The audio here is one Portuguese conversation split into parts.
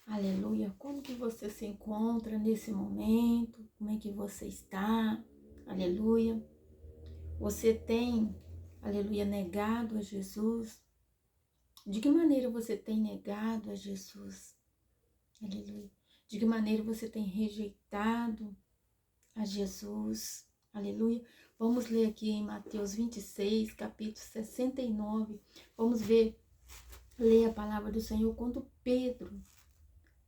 Aleluia. Como que você se encontra nesse momento? Como é que você está? Aleluia. Você tem, aleluia, negado a Jesus? De que maneira você tem negado a Jesus? Aleluia. De que maneira você tem rejeitado a Jesus? Aleluia. Vamos ler aqui em Mateus 26, capítulo 69. Vamos ler a palavra do Senhor quando Pedro,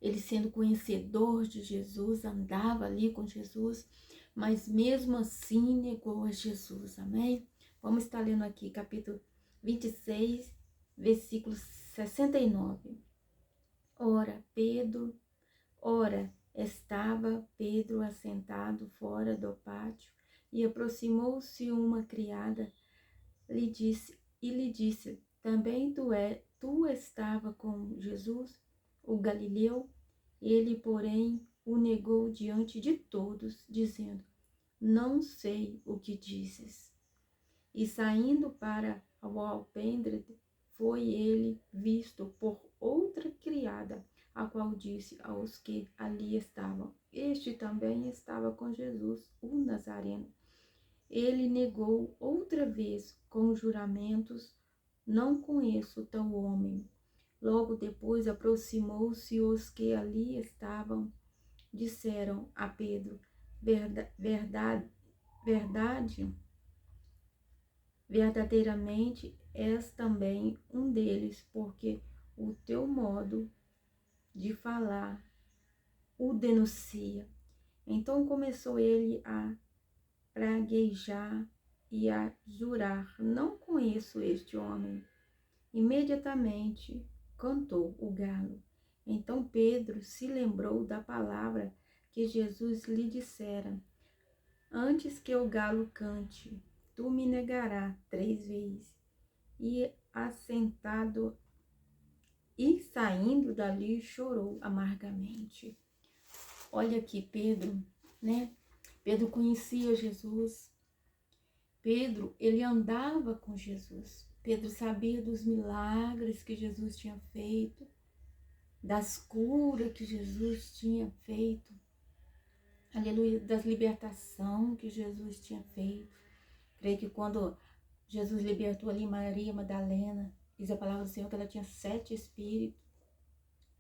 ele sendo conhecedor de Jesus, andava ali com Jesus, mas mesmo assim negou a Jesus, amém? Vamos estar lendo aqui capítulo 26, versículo 69. Ora, estava Pedro assentado fora do pátio, e aproximou-se uma criada, lhe disse, também tu estava com Jesus, o Galileu? Ele, porém, o negou diante de todos, dizendo, não sei o que dizes. E saindo para o alpendre, foi ele visto por outra criada, a qual disse aos que ali estavam, este também estava com Jesus, o Nazareno. Ele negou outra vez com juramentos, não conheço tal homem. Logo depois aproximou-se os que ali estavam, disseram a Pedro, verdadeiramente és também um deles, porque o teu modo de falar o denuncia. Então começou ele a praguejar e a jurar, não conheço este homem. Imediatamente cantou o galo. Então Pedro se lembrou da palavra que Jesus lhe dissera, antes que o galo cante, tu me negarás 3 vezes. E saindo dali chorou amargamente. Olha aqui Pedro, né? Pedro conhecia Jesus. Pedro, ele andava com Jesus. Pedro sabia dos milagres que Jesus tinha feito, das curas que Jesus tinha feito, aleluia, das libertação que Jesus tinha feito. Creio que quando Jesus libertou ali Maria Madalena, diz a palavra do Senhor que ela tinha 7 espíritos.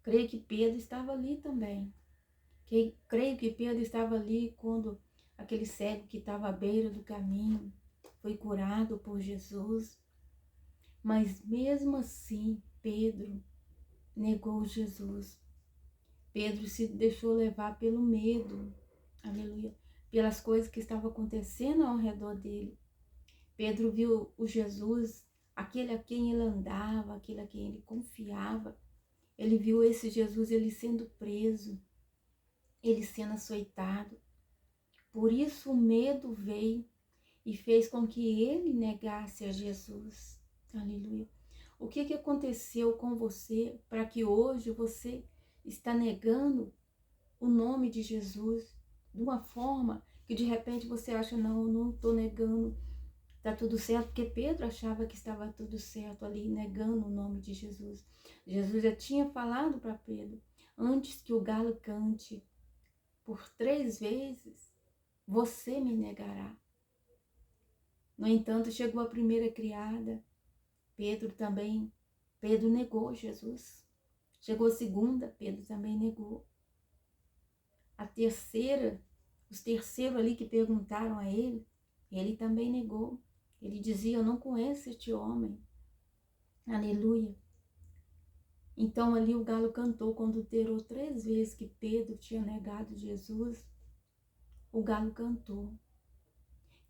Creio que Pedro estava ali também. Creio que Pedro estava ali quando aquele cego que estava à beira do caminho foi curado por Jesus. Mas mesmo assim, Pedro negou Jesus. Pedro se deixou levar pelo medo, aleluia, pelas coisas que estavam acontecendo ao redor dele. Pedro viu o Jesus, aquele a quem ele andava, aquele a quem ele confiava. Ele viu esse Jesus, ele sendo preso, ele sendo açoitado. Por isso o medo veio e fez com que ele negasse a Jesus. Aleluia. O que aconteceu com você para que hoje você está negando o nome de Jesus de uma forma que de repente você acha, não, eu não estou negando, está tudo certo, porque Pedro achava que estava tudo certo ali, negando o nome de Jesus. Jesus já tinha falado para Pedro, antes que o galo cante, por 3 vezes, você me negará. No entanto, chegou a primeira criada, Pedro negou Jesus. Chegou a segunda, Pedro também negou. A terceira, os terceiros ali que perguntaram a ele também negou. Ele dizia, eu não conheço este homem. Aleluia. Então ali o galo cantou, quando terou 3 vezes que Pedro tinha negado Jesus, o galo cantou.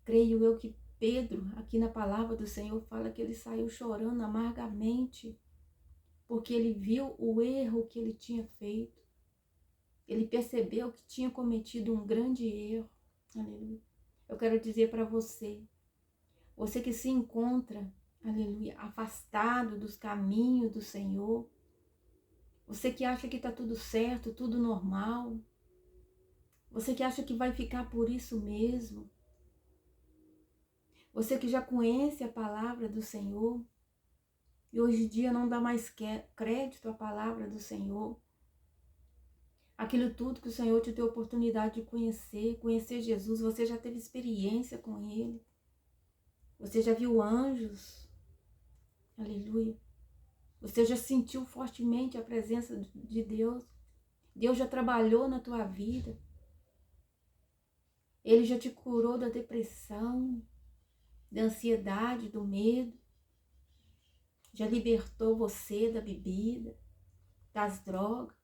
Creio eu que Pedro, aqui na palavra do Senhor, fala que ele saiu chorando amargamente, porque ele viu o erro que ele tinha feito. Ele percebeu que tinha cometido um grande erro. Aleluia. Eu quero dizer para você que se encontra, aleluia, afastado dos caminhos do Senhor, você que acha que está tudo certo, tudo normal, você que acha que vai ficar por isso mesmo, você que já conhece a palavra do Senhor e hoje em dia não dá mais crédito à palavra do Senhor, Aquilo tudo que o Senhor te deu oportunidade de conhecer Jesus, você já teve experiência com Ele. Você já viu anjos. Aleluia. Você já sentiu fortemente a presença de Deus. Deus já trabalhou na tua vida. Ele já te curou da depressão, da ansiedade, do medo. Já libertou você da bebida, das drogas.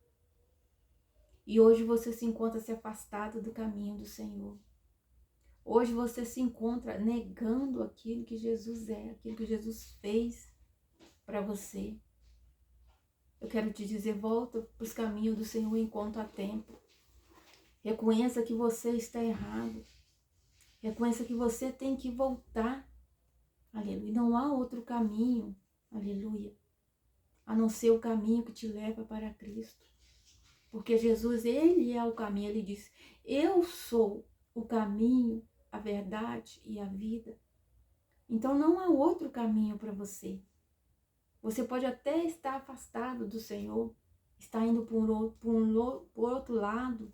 E hoje você se encontra se afastado do caminho do Senhor. Hoje você se encontra negando aquilo que Jesus é, aquilo que Jesus fez para você. Eu quero te dizer, volta para os caminhos do Senhor enquanto há tempo. Reconheça que você está errado. Reconheça que você tem que voltar. Aleluia. Não há outro caminho. Aleluia. A não ser o caminho que te leva para Cristo. Porque Jesus, Ele é o caminho. Ele diz, eu sou o caminho, a verdade e a vida. Então não há outro caminho para você. Você pode até estar afastado do Senhor, está indo por outro lado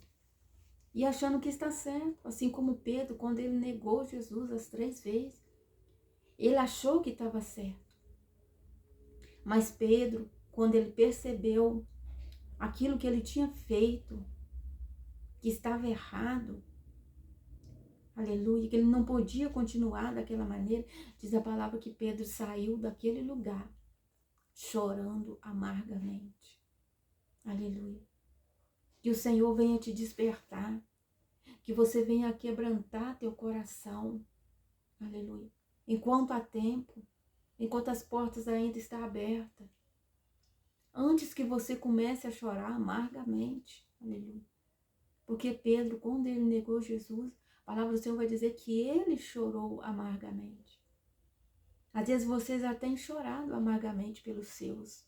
e achando que está certo. Assim como Pedro, quando ele negou Jesus as 3 vezes, ele achou que estava certo. Mas Pedro, quando ele percebeu aquilo que ele tinha feito, que estava errado, aleluia, que ele não podia continuar daquela maneira, diz a palavra que Pedro saiu daquele lugar chorando amargamente. Aleluia. Que o Senhor venha te despertar, que você venha quebrantar teu coração. Aleluia. Enquanto há tempo, enquanto as portas ainda estão abertas, antes que você comece a chorar amargamente. Aleluia. Porque Pedro, quando ele negou Jesus, a palavra do Senhor vai dizer que ele chorou amargamente. Às vezes você já tem chorado amargamente pelos seus,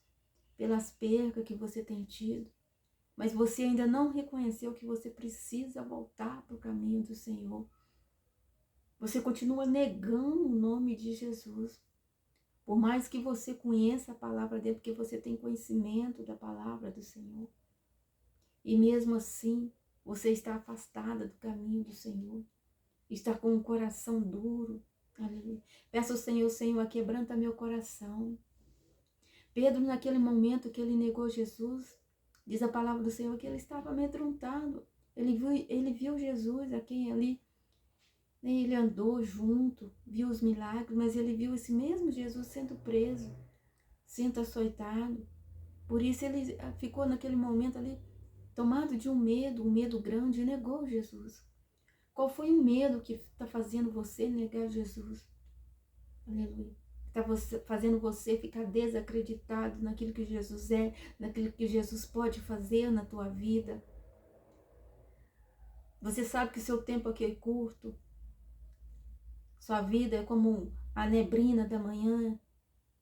pelas percas que você tem tido, mas você ainda não reconheceu que você precisa voltar para o caminho do Senhor. Você continua negando o nome de Jesus. Por mais que você conheça a palavra dele, porque você tem conhecimento da palavra do Senhor. E mesmo assim, você está afastada do caminho do Senhor. Está com o coração duro. Aleluia. Peça ao Senhor, Senhor, quebranta meu coração. Pedro, naquele momento que ele negou Jesus, diz a palavra do Senhor que ele estava amedrontado. Ele viu Jesus, a quem ali, né, ele andou junto, viu os milagres, mas ele viu esse mesmo Jesus sendo preso, sendo açoitado. Por isso ele ficou naquele momento ali, tomado de um medo grande, e negou Jesus. Qual foi o medo que está fazendo você negar Jesus? Aleluia. Está fazendo você ficar desacreditado naquilo que Jesus é, naquilo que Jesus pode fazer na tua vida. Você sabe que seu tempo aqui é curto. Sua vida é como a neblina da manhã.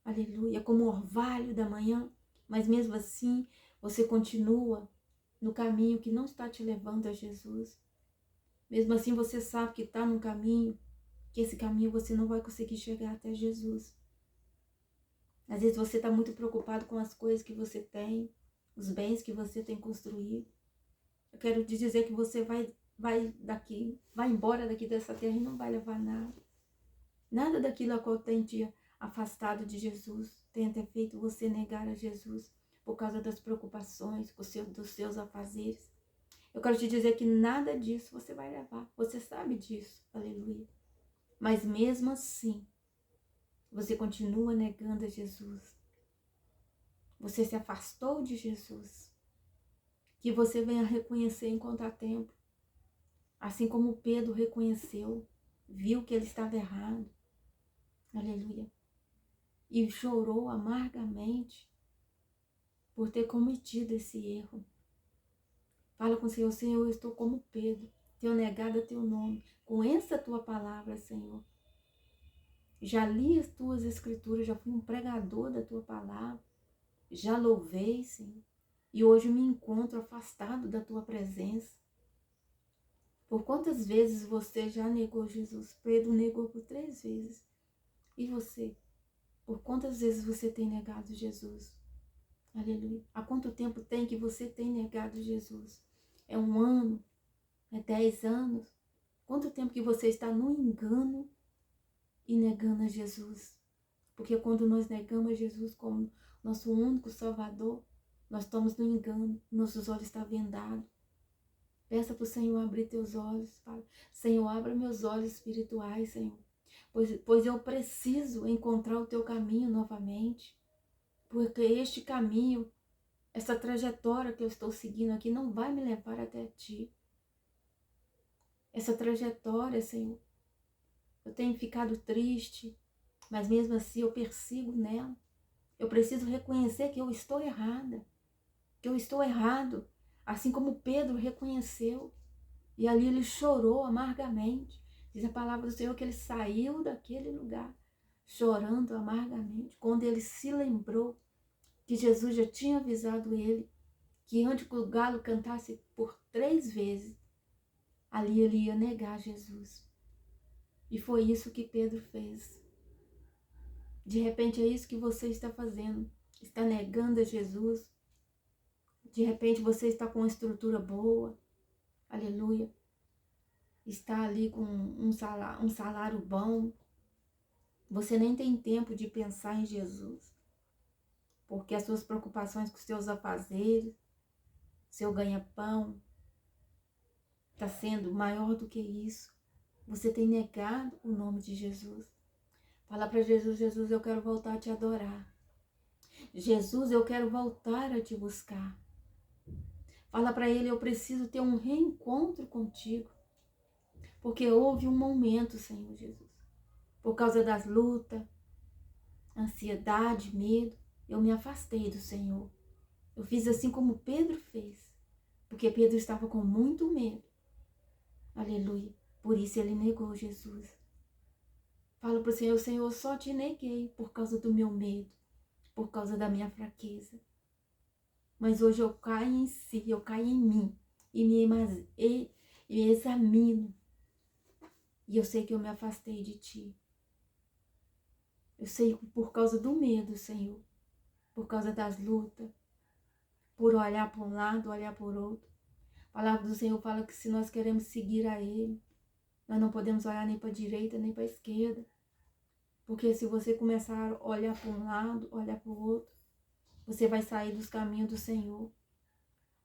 Aleluia. Como o orvalho da manhã. Mas mesmo assim, você continua no caminho que não está te levando a Jesus. Mesmo assim, você sabe que está num caminho, que esse caminho você não vai conseguir chegar até Jesus. Às vezes você está muito preocupado com as coisas que você tem, os bens que você tem construído. Eu quero te dizer que você vai embora daqui dessa terra e não vai levar nada. Nada daquilo a qual tem te afastado de Jesus, tenha feito você negar a Jesus por causa das preocupações, dos seus afazeres. Eu quero te dizer que nada disso você vai levar. Você sabe disso. Aleluia. Mas mesmo assim, você continua negando a Jesus. Você se afastou de Jesus. Que você venha reconhecer enquanto há tempo. Assim como Pedro reconheceu, viu que ele estava errado. Aleluia. E chorou amargamente por ter cometido esse erro. Fala com o Senhor, Senhor, eu estou como Pedro, tenho negado a teu nome. Com essa tua palavra, Senhor. Já li as tuas escrituras, já fui um pregador da tua palavra. Já louvei, Senhor. E hoje me encontro afastado da tua presença. Por quantas vezes você já negou Jesus? Pedro negou por 3 vezes. E você? Por quantas vezes você tem negado Jesus? Aleluia. Há quanto tempo tem que você tem negado Jesus? é 1 ano, é 10 anos? Quanto tempo que você está no engano e negando a Jesus? Porque quando nós negamos a Jesus como nosso único Salvador, nós estamos no engano, nossos olhos estão vendados. Peça para o Senhor abrir teus olhos. Fala, Senhor, abra meus olhos espirituais, Senhor. Pois eu preciso encontrar o teu caminho novamente. Porque este caminho, essa trajetória que eu estou seguindo aqui não vai me levar até ti. Essa trajetória, Senhor, eu tenho ficado triste, mas mesmo assim eu persigo nela. Eu preciso reconhecer que eu estou errada, que eu estou errado, assim como Pedro reconheceu. E ali ele chorou amargamente. Diz a palavra do Senhor que ele saiu daquele lugar chorando amargamente, quando ele se lembrou que Jesus já tinha avisado ele que antes que o galo cantasse por 3 vezes, ali ele ia negar Jesus. E foi isso que Pedro fez. De repente é isso que você está fazendo. Está negando a Jesus. De repente você está com uma estrutura boa. Aleluia. Está ali com um salário bom. Você nem tem tempo de pensar em Jesus. Porque as suas preocupações com os seus afazeres, seu ganha-pão, está sendo maior do que isso. Você tem negado o nome de Jesus. Fala para Jesus, Jesus, eu quero voltar a te adorar. Jesus, eu quero voltar a te buscar. Fala para ele, eu preciso ter um reencontro contigo. Porque houve um momento, Senhor Jesus, por causa das lutas, ansiedade, medo, eu me afastei do Senhor. Eu fiz assim como Pedro fez, porque Pedro estava com muito medo. Aleluia. Por isso ele negou Jesus. Fala para o Senhor, Senhor, eu só te neguei por causa do meu medo, por causa da minha fraqueza. Mas hoje eu caio em si, eu caio em mim e me examino. E eu sei que eu me afastei de ti. Eu sei por causa do medo, Senhor, por causa das lutas, por olhar para um lado, olhar por outro. A palavra do Senhor fala que se nós queremos seguir a Ele, nós não podemos olhar nem para a direita, nem para a esquerda. Porque se você começar a olhar para um lado, olhar para o outro, você vai sair dos caminhos do Senhor.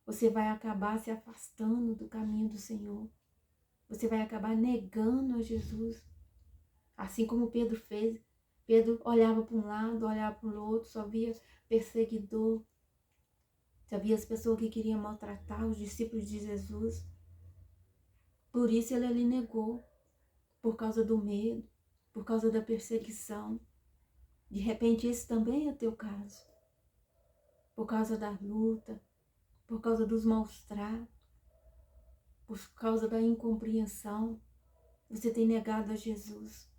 Você vai acabar se afastando do caminho do Senhor. Você vai acabar negando a Jesus. Assim como Pedro fez. Pedro olhava para um lado, olhava para o outro, só via perseguidor. Só via as pessoas que queriam maltratar os discípulos de Jesus. Por isso ele ali negou. Por causa do medo, por causa da perseguição. De repente esse também é teu caso. Por causa da luta, por causa dos maus tratos, por causa da incompreensão, você tem negado a Jesus.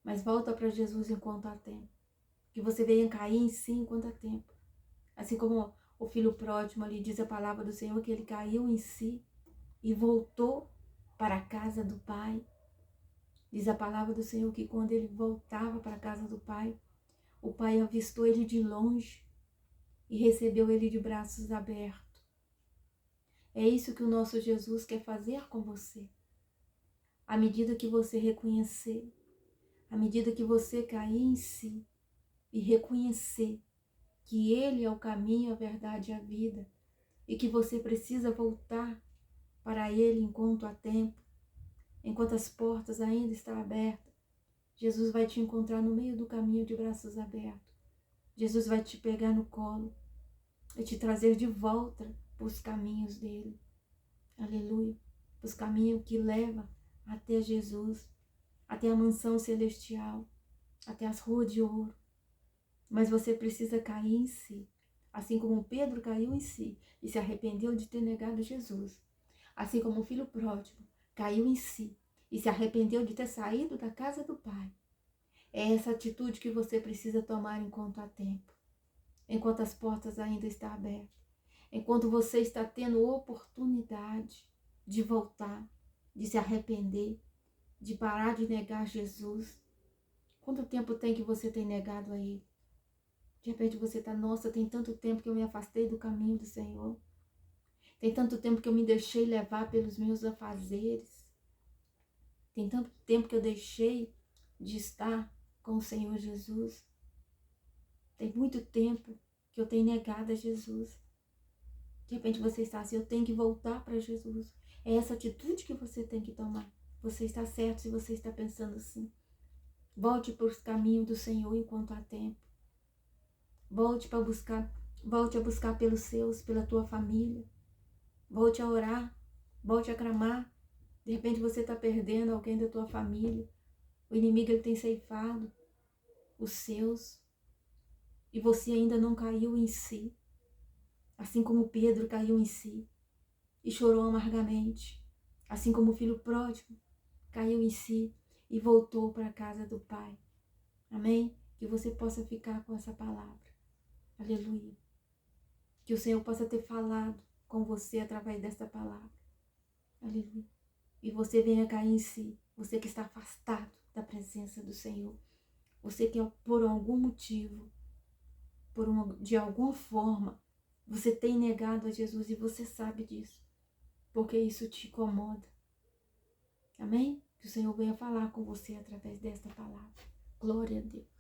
Mas volta para Jesus enquanto há tempo. Que você venha cair em si enquanto há tempo. Assim como o filho pródigo ali diz a palavra do Senhor, que ele caiu em si e voltou para a casa do Pai. Diz a palavra do Senhor que quando ele voltava para a casa do Pai, o Pai avistou ele de longe e recebeu ele de braços abertos. É isso que o nosso Jesus quer fazer com você. À medida que você reconhecer, à medida que você cair em si e reconhecer que Ele é o caminho, a verdade e a vida, e que você precisa voltar para Ele enquanto há tempo, enquanto as portas ainda estão abertas, Jesus vai te encontrar no meio do caminho de braços abertos. Jesus vai te pegar no colo e te trazer de volta para os caminhos dele. Aleluia. Para os caminhos que levam até Jesus, até a mansão celestial, até as ruas de ouro. Mas você precisa cair em si, assim como Pedro caiu em si e se arrependeu de ter negado Jesus. Assim como o filho pródigo caiu em si e se arrependeu de ter saído da casa do Pai. É essa atitude que você precisa tomar enquanto há tempo, enquanto as portas ainda estão abertas, enquanto você está tendo oportunidade de voltar, de se arrepender, de parar de negar Jesus. Quanto tempo tem que você tem negado a Ele? De repente você está, nossa, tem tanto tempo que eu me afastei do caminho do Senhor. Tem tanto tempo que eu me deixei levar pelos meus afazeres. Tem tanto tempo que eu deixei de estar com o Senhor Jesus. Tem muito tempo que eu tenho negado a Jesus. De repente você está assim, eu tenho que voltar para Jesus. É essa atitude que você tem que tomar. Você está certo se você está pensando assim. Volte para os caminhos do Senhor enquanto há tempo. Volte a buscar pelos seus, pela tua família. Volte a orar, volte a clamar. De repente você está perdendo alguém da tua família. O inimigo ele tem ceifado os seus. E você ainda não caiu em si. Assim como Pedro caiu em si e chorou amargamente. Assim como o filho pródigo caiu em si e voltou para a casa do Pai. Amém? Que você possa ficar com essa palavra. Aleluia. Que o Senhor possa ter falado com você através desta palavra. Aleluia. E você venha cair em si. Você que está afastado da presença do Senhor. Você que por algum motivo, de alguma forma, você tem negado a Jesus e você sabe disso. Porque isso te incomoda. Amém? Que o Senhor venha falar com você através desta palavra. Glória a Deus.